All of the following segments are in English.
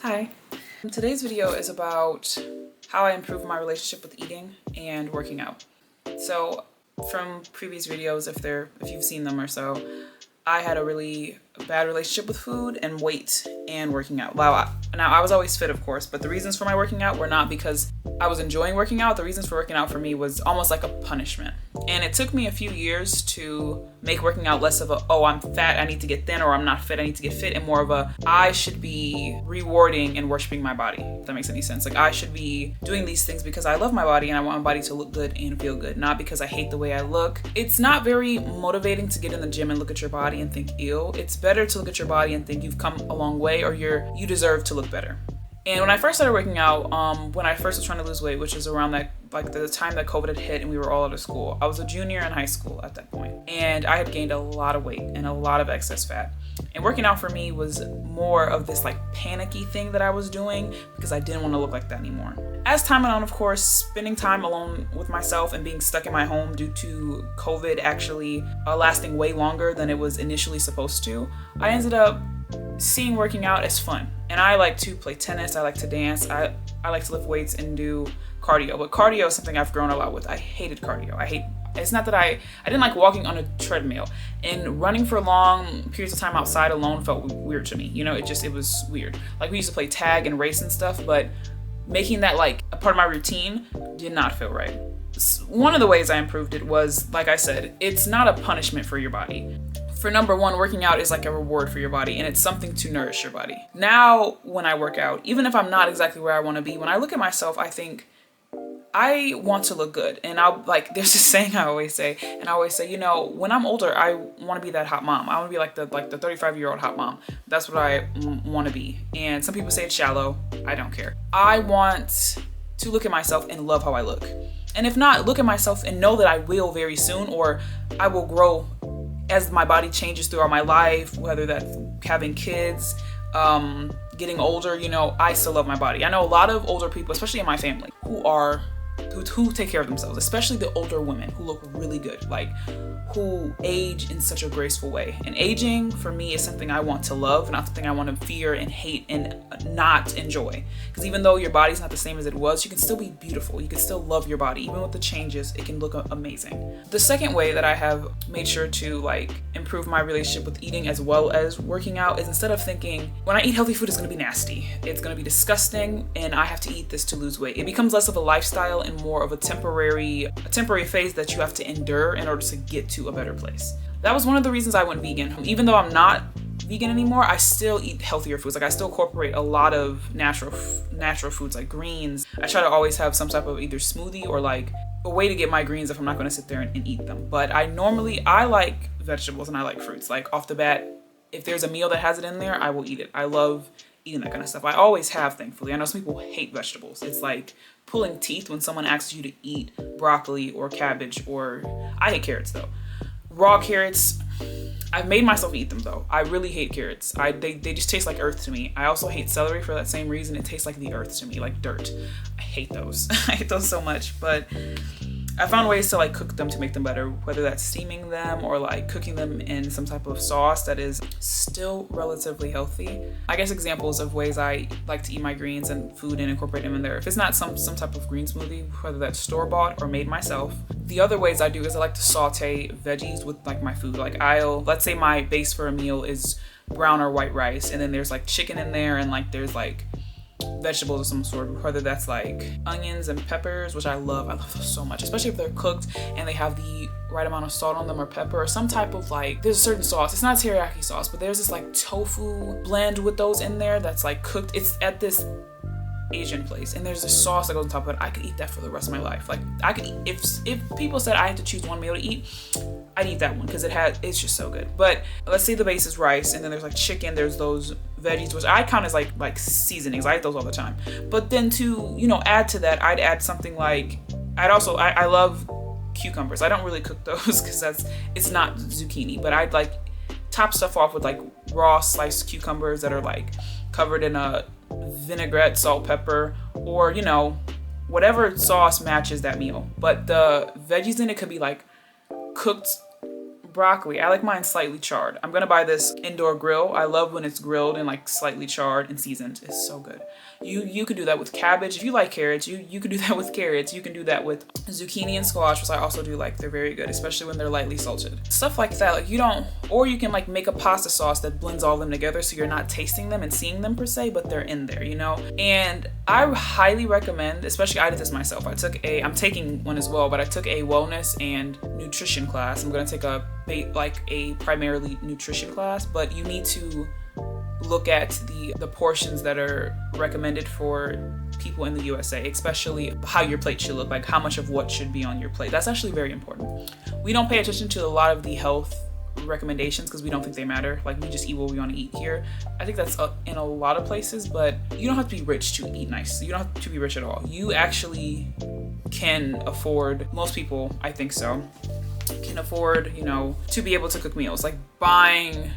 Hi. Today's video is about how I improved my relationship with eating and working out. So from previous videos, if you've seen them or so, I had a really bad relationship with food and weight and working out. Now I was always fit, of course, but the reasons for my working out were not because I was enjoying working out. The reasons for working out for me was almost like a punishment. And it took me a few years to make working out less of a, oh, I'm fat, I need to get thin, or I'm not fit, I need to get fit, and more of a, I should be rewarding and worshiping my body, if that makes any sense. Like, I should be doing these things because I love my body and I want my body to look good and feel good, not because I hate the way I look. It's not very motivating to get in the gym and look at your body and think, ew. It's better to look at your body and think you've come a long way, or you deserve to look better. And when I first started working out, when I first was trying to lose weight, which is around that, like the time that COVID had hit and we were all out of school, I was a junior in high school at that point. And I had gained a lot of weight and a lot of excess fat. And working out for me was more of this like panicky thing that I was doing because I didn't want to look like that anymore. As time went on, of course, spending time alone with myself and being stuck in my home due to COVID actually lasting way longer than it was initially supposed to, I ended up seeing working out as fun. And I like to play tennis, I like to dance, I like to lift weights and do cardio. But cardio is something I've grown a lot with. I hated cardio. It's not that I didn't like walking on a treadmill, and running for long periods of time outside alone felt weird to me. You know, it was weird. Like, we used to play tag and race and stuff, but making that like a part of my routine did not feel right. One of the ways I improved it was, like I said, it's not a punishment for your body. For number one, working out is like a reward for your body, and it's something to nourish your body. Now, when I work out, even if I'm not exactly where I want to be, when I look at myself, I think I want to look good. And there's this saying I always say, you know, when I'm older, I want to be that hot mom. I want to be like the 35-year-old hot mom. That's what I want to be. And some people say it's shallow. I don't care. I want to look at myself and love how I look. And if not, look at myself and know that I will very soon, or I will grow as my body changes throughout my life, whether that's having kids, getting older. You know, I still love my body. I know a lot of older people, especially in my family, who take care of themselves, especially the older women who look really good, like who age in such a graceful way. And aging for me is something I want to love, not something I want to fear and hate and not enjoy. Because even though your body's not the same as it was, you can still be beautiful. You can still love your body. Even with the changes, it can look amazing. The second way that I have made sure to like improve my relationship with eating as well as working out is, instead of thinking, when I eat healthy food, it's going to be nasty, it's going to be disgusting, and I have to eat this to lose weight. It becomes less of a lifestyle and more of a temporary phase that you have to endure in order to get to a better place. That was one of the reasons I went vegan. Even though I'm not vegan anymore, I still eat healthier foods. Like, I still incorporate a lot of natural foods like greens. I try to always have some type of either smoothie or like a way to get my greens if I'm not going to sit there and eat them. But I like vegetables and I like fruits. Like, off the bat, if there's a meal that has it in there, I will eat it. I love eating that kind of stuff. I always have, thankfully. I know some people hate vegetables. It's like pulling teeth when someone asks you to eat broccoli or cabbage, or I hate carrots though. Raw carrots, I've made myself eat them though. I really hate carrots. They just taste like earth to me. I also hate celery for that same reason. It tastes like the earth to me, like dirt. I hate those. I hate those so much, but I found ways to like cook them to make them better, whether that's steaming them or like cooking them in some type of sauce that is still relatively healthy. I guess examples of ways I like to eat my greens and food and incorporate them in there. If it's not some type of green smoothie, whether that's store-bought or made myself. The other ways I do is I like to saute veggies with like my food. Like, let's say my base for a meal is brown or white rice, and then there's like chicken in there, and like there's like vegetables of some sort, whether that's like onions and peppers, which I love those so much, especially if they're cooked and they have the right amount of salt on them, or pepper, or some type of like, there's a certain sauce, it's not teriyaki sauce, but there's this like tofu blend with those in there that's like cooked. It's at this Asian place, and there's a sauce that goes on top of it. I could eat that for the rest of my life. Like, I could eat, if people said I had to choose one meal to eat, I'd eat that one because it's just so good. But let's say the base is rice, and then there's like chicken, there's those veggies, which I count as like seasonings. I eat those all the time. But then to, you know, add to that, I'd add something like, I love cucumbers. I don't really cook those because it's not zucchini, but I'd like top stuff off with like raw sliced cucumbers that are like covered in a vinaigrette, salt, pepper, or, you know, whatever sauce matches that meal. But the veggies in it could be like cooked broccoli. I like mine slightly charred. I'm gonna buy this indoor grill. I love when it's grilled and like slightly charred and seasoned. It's so good. You could do that with cabbage. If you like carrots, you could do that with carrots. You can do that with zucchini and squash, which I also do like. They're very good, especially when they're lightly salted. Stuff like that. Like or you can like make a pasta sauce that blends all of them together so you're not tasting them and seeing them per se, but they're in there, And I highly recommend, especially I did this myself. I'm taking one as well, but I took a wellness and nutrition class. I'm gonna take a primarily nutrition class, but you need to look at the portions that are recommended for people in the USA, especially how your plate should look, like how much of what should be on your plate. That's actually very important. We don't pay attention to a lot of the health recommendations because we don't think they matter. Like, we just eat what we want to eat here. I think that's in a lot of places, but you don't have to be rich to eat nice. You don't have to be rich at all. You actually can afford, most people, I think so, can afford, to be able to cook meals. Like buying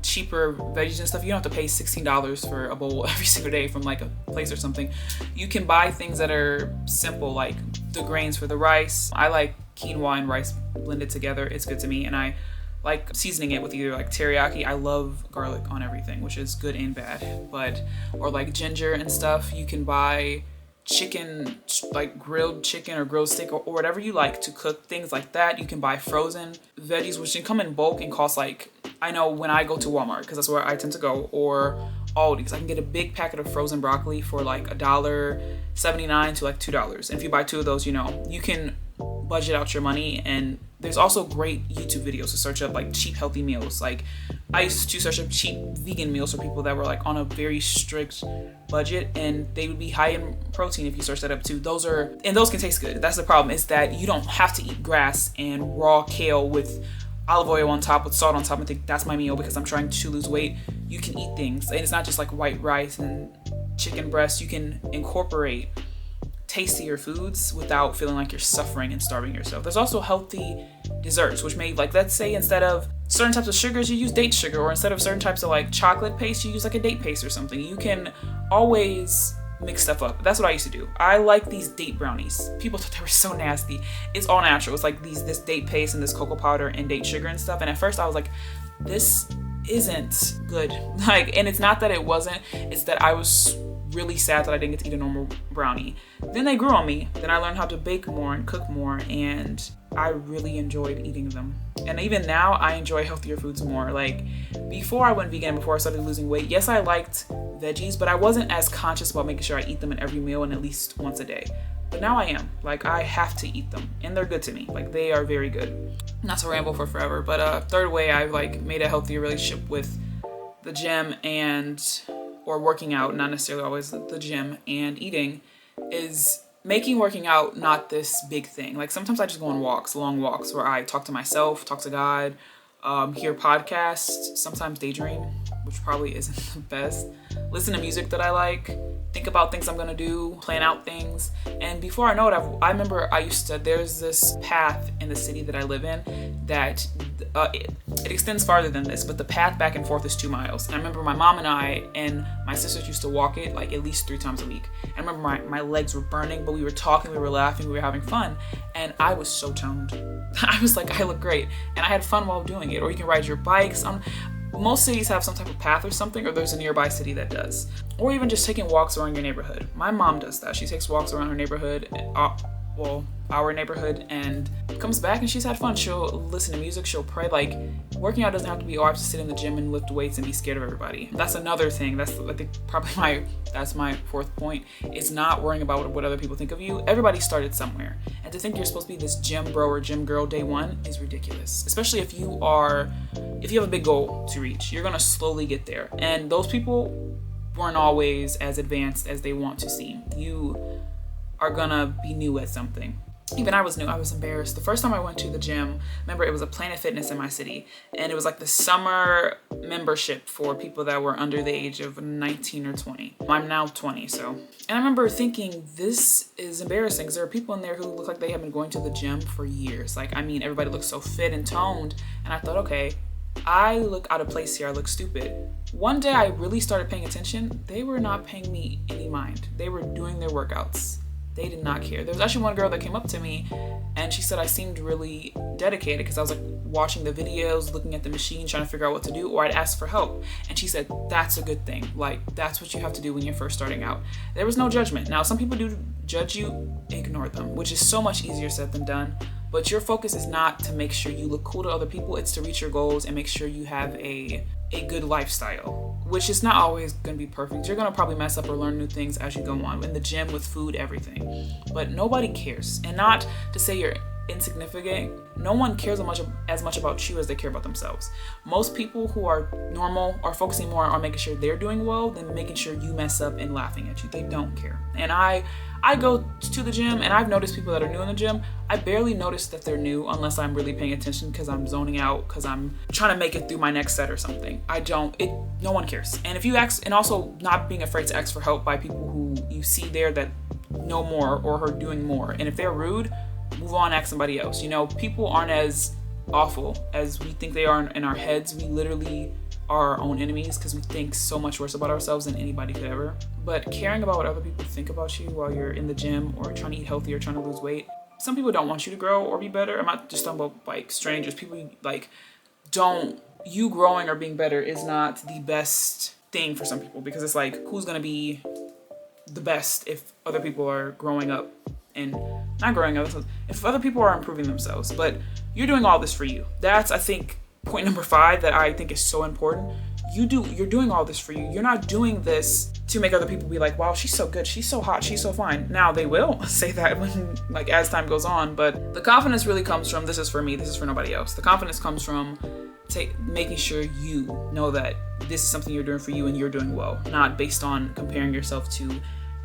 cheaper veggies and stuff, you don't have to pay $16 for a bowl every single day from like a place or something. You can buy things that are simple, like the grains for the rice. I like quinoa and rice blended together. It's good to me, and I like seasoning it with either like teriyaki. I love garlic on everything, which is good and bad, or like ginger and stuff. You can buy chicken, like grilled chicken or grilled steak or whatever you like to cook, things like that. You can buy frozen veggies, which can come in bulk and cost like, I know when I go to Walmart, because that's where I tend to go, or Aldi's, I can get a big packet of frozen broccoli for like $1.79 to like $2. And if you buy 2 of those, you can budget out your money. And there's also great YouTube videos to search up like cheap healthy meals. Like I used to search up cheap vegan meals for people that were like on a very strict budget, and they would be high in protein if you search that up too. Those can taste good. That's the problem, is that you don't have to eat grass and raw kale with olive oil on top with salt on top and think that's my meal because I'm trying to lose weight. You can eat things, and it's not just like white rice and chicken breast. You can incorporate tastier foods without feeling like you're suffering and starving yourself. There's also healthy desserts, which may, like, let's say instead of certain types of sugars, you use date sugar, or instead of certain types of like chocolate paste, you use like a date paste or something. You can always mix stuff up. That's what I used to do. I like these date brownies. People thought they were so nasty. It's all natural. It's like this date paste and this cocoa powder and date sugar and stuff. And at first I was like, this isn't good. Like, and it's not that it wasn't, it's that I was really sad that I didn't get to eat a normal brownie. Then they grew on me. Then I learned how to bake more and cook more, and I really enjoyed eating them. And even now I enjoy healthier foods more. Like before I went vegan, before I started losing weight, yes, I liked veggies, but I wasn't as conscious about making sure I eat them in every meal and at least once a day. But now I am. Like, I have to eat them, and they're good to me. Like, they are very good. Not to ramble for forever, but third way I've like made a healthier relationship with the gym or working out, not necessarily always the gym, and eating, is making working out not this big thing. Like sometimes I just go on long walks where I talk to myself, talk to God, hear podcasts, sometimes daydream, which probably isn't the best, listen to music that I like, think about things I'm gonna do, plan out things. And before I know it, I remember there's this path in the city that I live in that it extends farther than this, but the path back and forth is 2 miles. And I remember my mom and I and my sisters used to walk it like at least 3 times a week. I remember my legs were burning, but we were talking, we were laughing, we were having fun, and I was so toned. I was like, I look great, and I had fun while doing it. Or you can ride your bikes. Most cities have some type of path or something, or there's a nearby city that does. Or even just taking walks around your neighborhood. My mom does that. She takes walks around her neighborhood, our neighborhood, and comes back and she's had fun. She'll listen to music, she'll pray. Like, working out doesn't have to be, I have to sit in the gym and lift weights and be scared of everybody. That's another thing. That's, I think, that's my 4th point, is not worrying about what other people think of you. Everybody started somewhere. And to think you're supposed to be this gym bro or gym girl day one is ridiculous. Especially if you have a big goal to reach, you're gonna slowly get there. And those people weren't always as advanced as they want to seem. You are gonna be new at something. Even I was new. I was embarrassed. The first time I went to the gym, remember, it was a Planet Fitness in my city, and it was like the summer membership for people that were under the age of 19 or 20. I'm now 20, so. And I remember thinking, this is embarrassing, because there are people in there who look like they have been going to the gym for years. Like, I mean, everybody looks so fit and toned, and I thought, okay, I look out of place here. I look stupid. One day I really started paying attention. They were not paying me any mind. They were doing their workouts. They did not care. There was actually one girl that came up to me and she said I seemed really dedicated because I was like watching the videos, looking at the machine, trying to figure out what to do, or I'd ask for help. And she said, that's a good thing. Like, that's what you have to do when you're first starting out. There was no judgment. Now, some people do judge you, ignore them, which is so much easier said than done. But your focus is not to make sure you look cool to other people. It's to reach your goals and make sure you have a good lifestyle, which is not always going to be perfect. You're going to probably mess up or learn new things as you go on in the gym, with food, everything. But nobody cares. And not to say you're insignificant. No one cares as much about you as they care about themselves. Most people who are normal are focusing more on making sure they're doing well than making sure you mess up and laughing at you. They don't care. And I go to the gym and I've noticed people that are new in the gym. I barely notice that they're new unless I'm really paying attention because I'm zoning out, because I'm trying to make it through my next set or something. No one cares. And if you ask, and also not being afraid to ask for help by people who you see there that know more or are doing more. And if they're rude, move on, ask somebody else. You know, people aren't as awful as we think they are in our heads. We literally are our own enemies because we think so much worse about ourselves than anybody could ever. But caring about what other people think about you while you're in the gym or trying to eat healthy or trying to lose weight, some people don't want you to grow or be better. I'm not just talking about like strangers. People like you growing or being better is not the best thing for some people, because it's like, who's gonna be the best if other people are growing up and not growing up, if other people are improving themselves? But you're doing all this for you. That's, I think, point number 5 that I think is so important. You're doing all this for you. You're not doing this to make other people be like, wow, she's so good, she's so hot, she's so fine. Now, they will say that when, like, as time goes on, but the confidence really comes from, this is for me, this is for nobody else. The confidence comes from making sure you know that this is something you're doing for you and you're doing well, not based on comparing yourself to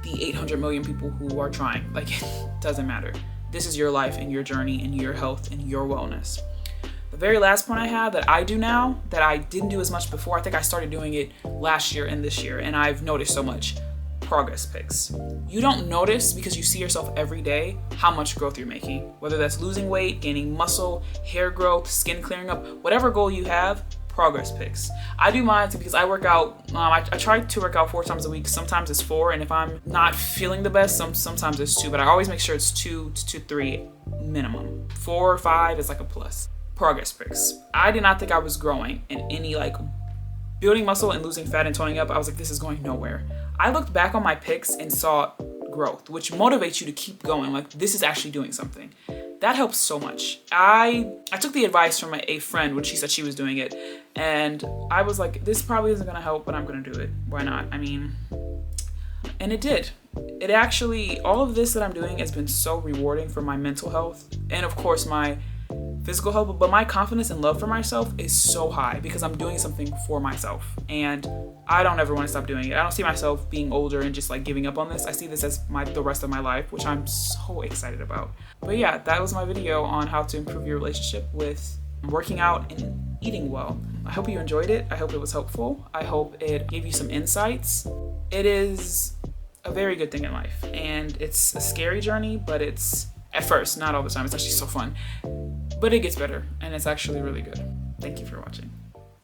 the 800 million people who are trying. Like, it doesn't matter. This is your life and your journey and your health and your wellness. The very last point I have that I do now that I didn't do as much before, I think I started doing it last year and this year, and I've noticed so much: progress pics. You don't notice because you see yourself every day how much growth you're making, whether that's losing weight, gaining muscle, hair growth, skin clearing up, whatever goal you have. Progress pics. I do mine because I work out. I try to work out 4 times a week. Sometimes it's 4, and if I'm not feeling the best, sometimes it's 2. But I always make sure it's 2 to 3 minimum. 4 or 5 is like a plus. Progress pics. I did not think I was growing in any, like, building muscle and losing fat and toning up. I was like, this is going nowhere. I looked back on my pics and saw growth, which motivates you to keep going. Like, this is actually doing something. That helps so much. I took the advice from a friend when she said she was doing it, and I was like, this probably isn't gonna help, but I'm gonna do it. Why not? I mean, and it did. It actually, all of this that I'm doing has been so rewarding for my mental health and, of course, my physical health, but my confidence and love for myself is so high because I'm doing something for myself, and I don't ever want to stop doing it. I don't see myself being older and just like giving up on this. I see this as the rest of my life, which I'm so excited about. But yeah, that was my video on how to improve your relationship with working out and eating well. I hope you enjoyed it. I hope it was helpful. I hope it gave you some insights. It is a very good thing in life, and it's a scary journey, but it's, at first, not all the time, it's actually so fun. But it gets better, and it's actually really good. Thank you for watching.